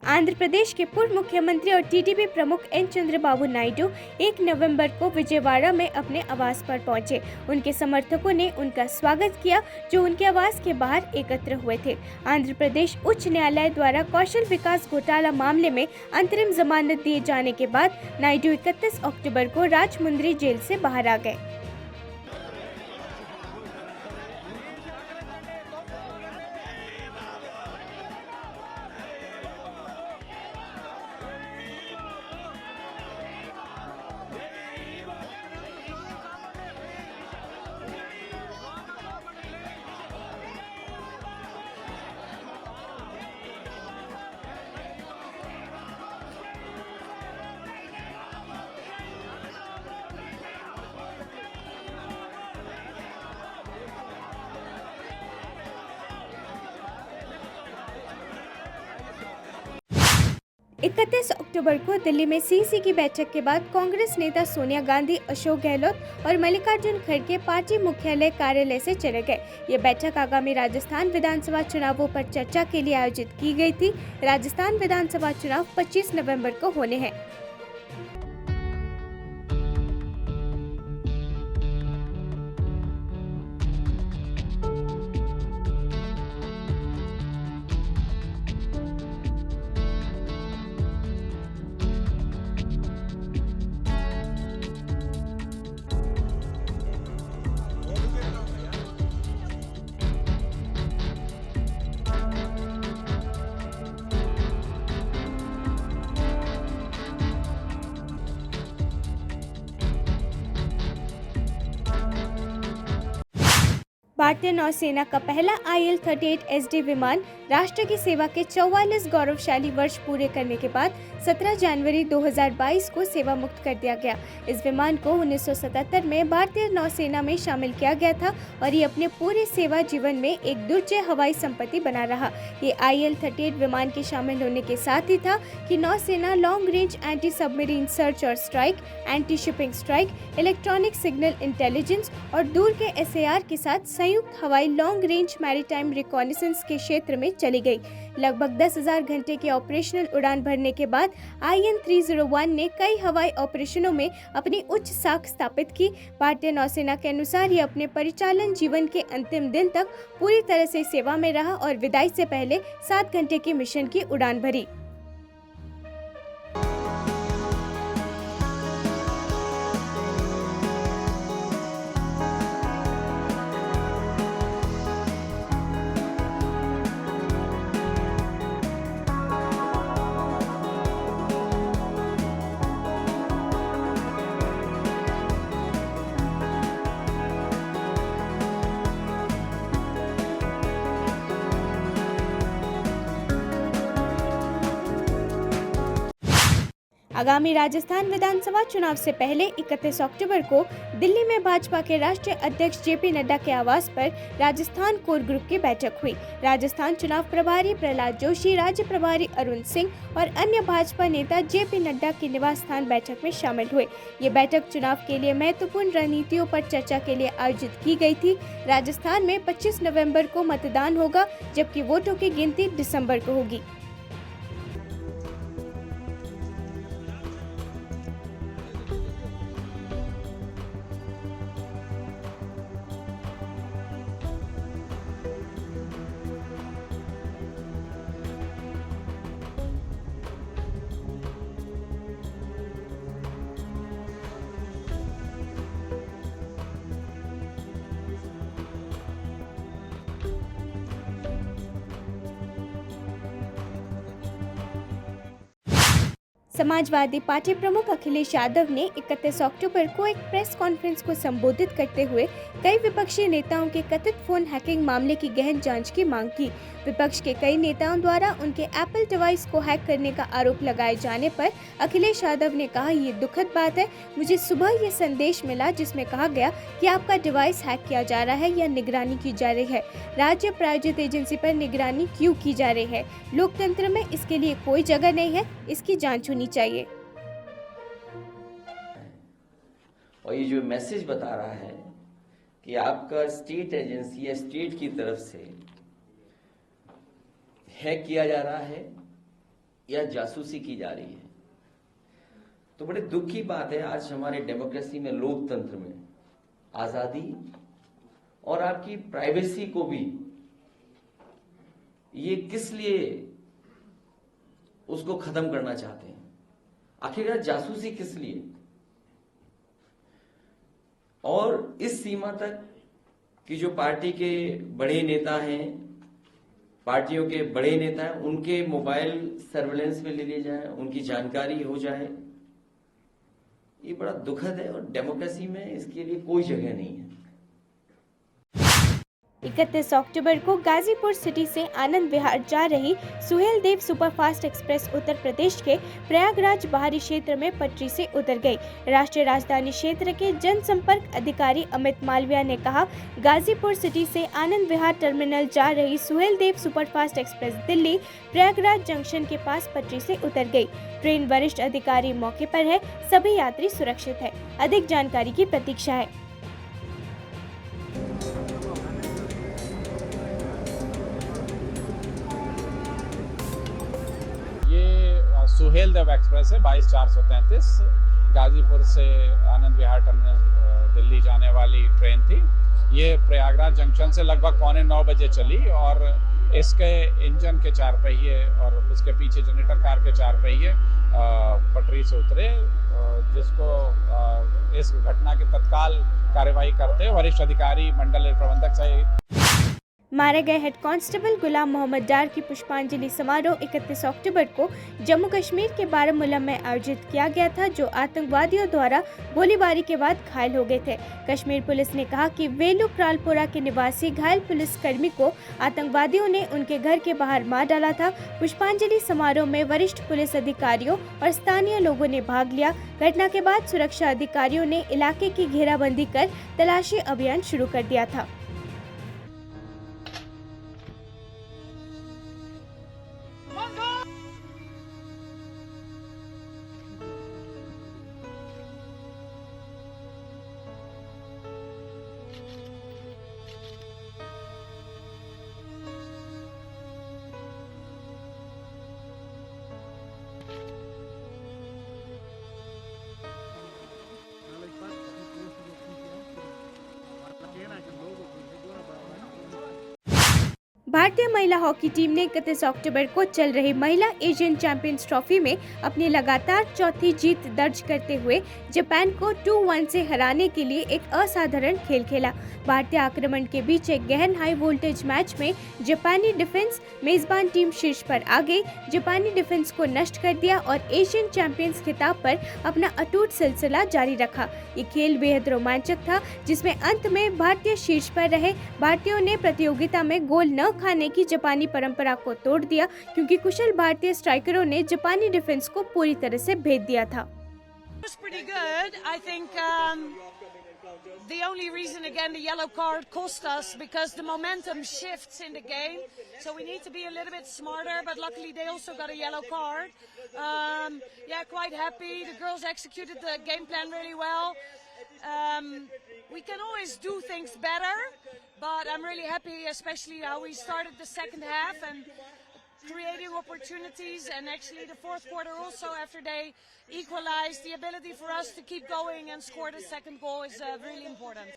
आंध्र प्रदेश के पूर्व मुख्यमंत्री और टीडीपी प्रमुख एन चंद्रबाबू नायडू 1 नवंबर को विजयवाड़ा में अपने आवास पर पहुंचे। उनके समर्थकों ने उनका स्वागत किया, जो उनके आवास के बाहर एकत्र हुए थे। आंध्र प्रदेश उच्च न्यायालय द्वारा कौशल विकास घोटाला मामले में अंतरिम जमानत दिए जाने के बाद नायडू 31 अक्टूबर को राजमुंद्री जेल से बाहर आ गए। इकतीस अक्टूबर को दिल्ली में सीसी की बैठक के बाद कांग्रेस नेता सोनिया गांधी, अशोक गहलोत और मल्लिकार्जुन खड़गे पार्टी मुख्यालय कार्यालय से चले गए। ये बैठक आगामी राजस्थान विधानसभा चुनावों पर चर्चा के लिए आयोजित की गई थी। राजस्थान विधानसभा चुनाव 25 नवंबर को होने हैं। भारतीय नौसेना का पहला IL-38 SD विमान राष्ट्र की सेवा के 44 गौरवशाली वर्ष पूरे करने के बाद 17 जनवरी 2022 को सेवा मुक्त कर दिया गया। इस विमान को 1977 में भारतीय नौसेना में शामिल किया गया था और ये अपने पूरे सेवा जीवन में एक दुर्जय हवाई संपत्ति बना रहा। ये IL-38 विमान के शामिल होने के साथ ही था कि नौसेना long range anti submarine search और strike, anti shipping strike, electronic signal intelligence और दूर के SAR के साथ संयुक्त हवाई लॉन्ग रेंज मैरीटाइम रिकॉनिसेंस के क्षेत्र में चली गई। लगभग 10,000 घंटे के ऑपरेशनल उड़ान भरने के बाद IN-301 ने कई हवाई ऑपरेशनों में अपनी उच्च साख स्थापित की। भारतीय नौसेना के अनुसार ये अपने परिचालन जीवन के अंतिम दिन तक पूरी तरह से सेवा में रहा और विदाई से पहले 7 घंटे की मिशन की उड़ान भरी। आगामी राजस्थान विधानसभा चुनाव से पहले 31 अक्टूबर को दिल्ली में भाजपा के राष्ट्रीय अध्यक्ष JP नड्डा के आवास पर राजस्थान कोर ग्रुप की बैठक हुई। राजस्थान चुनाव प्रभारी प्रहलाद जोशी, राज्य प्रभारी अरुण सिंह और अन्य भाजपा नेता JP नड्डा के निवास स्थान बैठक में शामिल हुए। ये बैठक चुनाव के लिए महत्वपूर्ण रणनीतियों पर चर्चा के लिए आयोजित की गई थी। राजस्थान में 25 नवम्बर को मतदान होगा, जबकि वोटों की गिनती दिसंबर को होगी। समाजवादी पार्टी प्रमुख अखिलेश यादव ने 31 अक्टूबर को एक प्रेस कॉन्फ्रेंस को संबोधित करते हुए कई विपक्षी नेताओं के कथित फोन हैकिंग मामले की गहन जांच की मांग की। विपक्ष के कई नेताओं द्वारा उनके एप्पल डिवाइस को हैक करने का आरोप लगाए जाने पर अखिलेश यादव ने कहा, ये दुखद बात है। मुझे सुबह ये संदेश मिला जिसमें कहा गया कि आपका डिवाइस हैक किया जा रहा है या निगरानी की जा रही है। राज्य प्रायोजित एजेंसी पर निगरानी क्यों की जा रही है? लोकतंत्र में इसके लिए कोई जगह नहीं है, इसकी जांच होनी चाहिए। और ये जो मैसेज बता रहा है कि आपका स्टेट एजेंसी या स्टेट की तरफ से हैक किया जा रहा है या जासूसी की जा रही है। तो बड़े दुख की बात है, आज हमारे डेमोक्रेसी में, लोकतंत्र में आजादी और आपकी प्राइवेसी को भी ये किस लिए उसको खत्म करना चाहते हैं? आखिरकार जासूसी किस लिए? और इस सीमा तक कि जो पार्टी के बड़े नेता हैं, पार्टियों के बड़े नेता हैं, उनके मोबाइल सर्वेलेंस में ले लिए जाए, उनकी जानकारी हो जाए, ये बड़ा दुखद है और डेमोक्रेसी में इसके लिए कोई जगह नहीं है। 31 अक्टूबर को गाजीपुर सिटी से आनंद विहार जा रही सुहेलदेव सुपरफास्ट एक्सप्रेस उत्तर प्रदेश के प्रयागराज बाहरी क्षेत्र में पटरी से उतर गई। राष्ट्रीय राजधानी क्षेत्र के जनसंपर्क अधिकारी अमित मालविया ने कहा, गाजीपुर सिटी से आनंद विहार टर्मिनल जा रही Suheldev superfast express Delhi Prayagraj junction के पास पटरी से उतर गई। ट्रेन वरिष्ठ अधिकारी मौके पर है, सभी यात्री सुरक्षित है। अधिक जानकारी की प्रतीक्षा है। सुहेलदेव एक्सप्रेस है 22-433 गाजीपुर से आनंद विहार टर्मिनल दिल्ली जाने वाली ट्रेन थी। ये प्रयागराज जंक्शन से लगभग 8:45 बजे चली और इसके इंजन के 4 पहिए और उसके पीछे जनरेटर कार के 4 पहिए पटरी से उतरे, जिसको इस घटना की तत्काल कार्यवाही करते वरिष्ठ अधिकारी मंडल प्रबंधक सहित मारे गए हेड कांस्टेबल गुलाम मोहम्मद डार की पुष्पांजलि समारोह 31 अक्टूबर को जम्मू कश्मीर के बारामूला में आयोजित किया गया था, जो आतंकवादियों द्वारा गोलीबारी के बाद घायल हो गए थे। कश्मीर पुलिस ने कहा कि वेलू क्रालपुरा के निवासी घायल पुलिसकर्मी को आतंकवादियों ने उनके घर के बाहर मार डाला था। पुष्पांजलि समारोह में वरिष्ठ पुलिस अधिकारियों और स्थानीय लोगों ने भाग लिया। घटना के बाद सुरक्षा अधिकारियों ने इलाके की घेराबंदी कर तलाशी अभियान शुरू कर दिया था। भारतीय महिला हॉकी टीम ने 31 अक्टूबर को चल रही महिला एशियन चैंपियंस ट्रॉफी में अपनी लगातार चौथी जीत दर्ज करते हुए जापान को 2-1 से हराने के लिए एक असाधारण खेल खेला। भारतीय आक्रमण के बीच एक गहन हाई वोल्टेज मैच में जापानी डिफेंस मेजबान टीम शीर्ष पर आ गई। जापानी डिफेंस को नष्ट कर दिया और एशियन चैंपियंस खिताब पर अपना अटूट सिलसिला जारी रखा। ये खेल बेहद रोमांचक था, जिसमें अंत में भारतीय शीर्ष पर रहे। भारतीयों ने प्रतियोगिता में गोल न खाने की जापानी परंपरा को तोड़ दिया, क्योंकि कुशल भारतीय स्ट्राइकरों ने जापानी डिफेंस को पूरी तरह से भेद दिया था। It was pretty good. I think the only reason, again, the yellow card cost us because the momentum shifts in the game. So we need to be a little bit smarter, but luckily they also got a yellow card. Yeah, quite happy. The girls executed the game plan really well. We can always do things better, but I'm really happy, especially how we started the second half and creating opportunities, and actually the fourth quarter also, after they equalized, the ability for us to keep going and score the second goal is really important.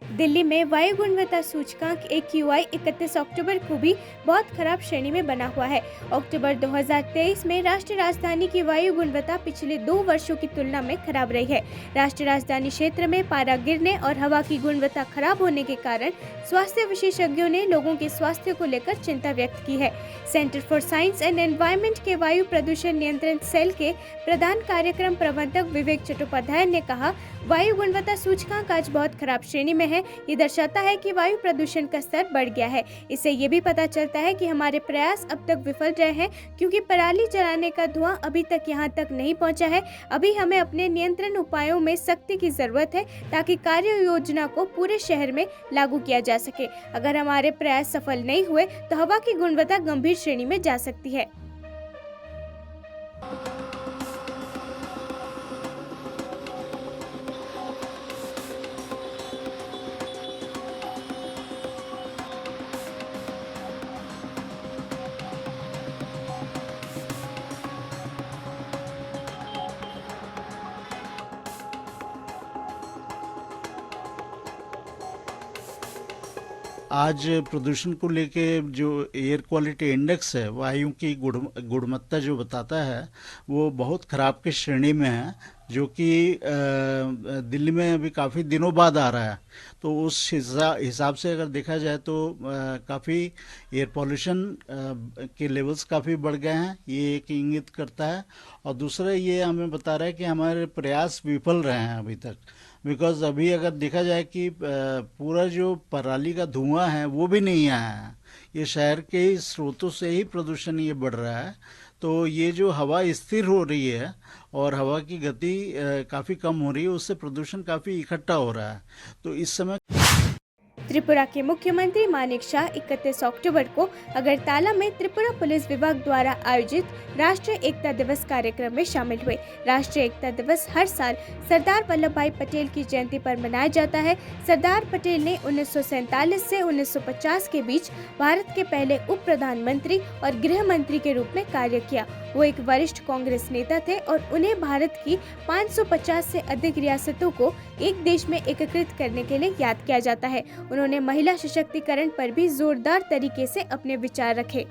Delhi में वायु गुणवत्ता सूचकांक AQI 31 अक्टूबर को भी बहुत खराब श्रेणी में बना हुआ है। अक्टूबर 2023 में राष्ट्रीय राजधानी की वायु गुणवत्ता पिछले 2 वर्षों की तुलना में खराब रही है। राष्ट्रीय राजधानी क्षेत्र में पारा गिरने और हवा की गुणवत्ता खराब होने के कारण स्वास्थ्य विशेषज्ञों ने लोगों के स्वास्थ्य को लेकर चिंता व्यक्त की है। Centre for science and environment के वायु प्रदूषण नियंत्रण सेल के प्रधान कार्यक्रम प्रबंधक विवेक चट्टोपाध्याय ने कहा, वायु गुणवत्ता सूचकांक आज बहुत खराब श्रेणी में है। ये दर्शाता है कि वायु प्रदूषण का स्तर बढ़ गया है। इससे ये भी पता चलता है कि हमारे प्रयास अब तक विफल रहे हैं, क्योंकि पराली जलाने का धुआं अभी तक यहाँ तक नहीं पहुँचा है। अभी हमें अपने नियंत्रण उपायों में सख्ती की जरूरत है, ताकि कार्य योजना को पूरे शहर में लागू किया जा सके। अगर हमारे प्रयास सफल नहीं हुए तो हवा की गुणवत्ता गंभीर श्रेणी में जा सकती है। आज प्रदूषण को लेके जो एयर क्वालिटी इंडेक्स है, वायु की गुणवत्ता जो बताता है, वो बहुत ख़राब की श्रेणी में है, जो कि दिल्ली में अभी काफ़ी दिनों बाद आ रहा है। तो उस हिसाब से अगर देखा जाए तो काफ़ी एयर पॉल्यूशन के लेवल्स काफ़ी बढ़ गए हैं, ये एक इंगित करता है। और दूसरा ये हमें बता रहा है कि हमारे प्रयास विफल रहे हैं अभी तक, बिकॉज अभी अगर देखा जाए कि पूरा जो पराली का धुआं है वो भी नहीं आया है, ये शहर के ही स्रोतों से ही प्रदूषण ये बढ़ रहा है। तो ये जो हवा स्थिर हो रही है और हवा की गति काफ़ी कम हो रही है, उससे प्रदूषण काफ़ी इकट्ठा हो रहा है। तो इस समय त्रिपुरा के मुख्यमंत्री मानेक शाह 31 अक्टूबर को अगरतला में त्रिपुरा पुलिस विभाग द्वारा आयोजित राष्ट्रीय एकता दिवस कार्यक्रम में शामिल हुए। राष्ट्रीय एकता दिवस हर साल सरदार वल्लभ भाई पटेल की जयंती पर मनाया जाता है। सरदार पटेल ने 1947 से 1950 के बीच भारत के पहले उप प्रधानमंत्री और गृह मंत्री के रूप में कार्य किया। वो एक वरिष्ठ कांग्रेस नेता थे और उन्हें भारत की 550 से अधिक रियासतों को एक देश में एकीकृत करने के लिए याद किया जाता है। उन्होंने महिला सशक्तिकरण पर भी जोरदार तरीके से अपने विचार रखे।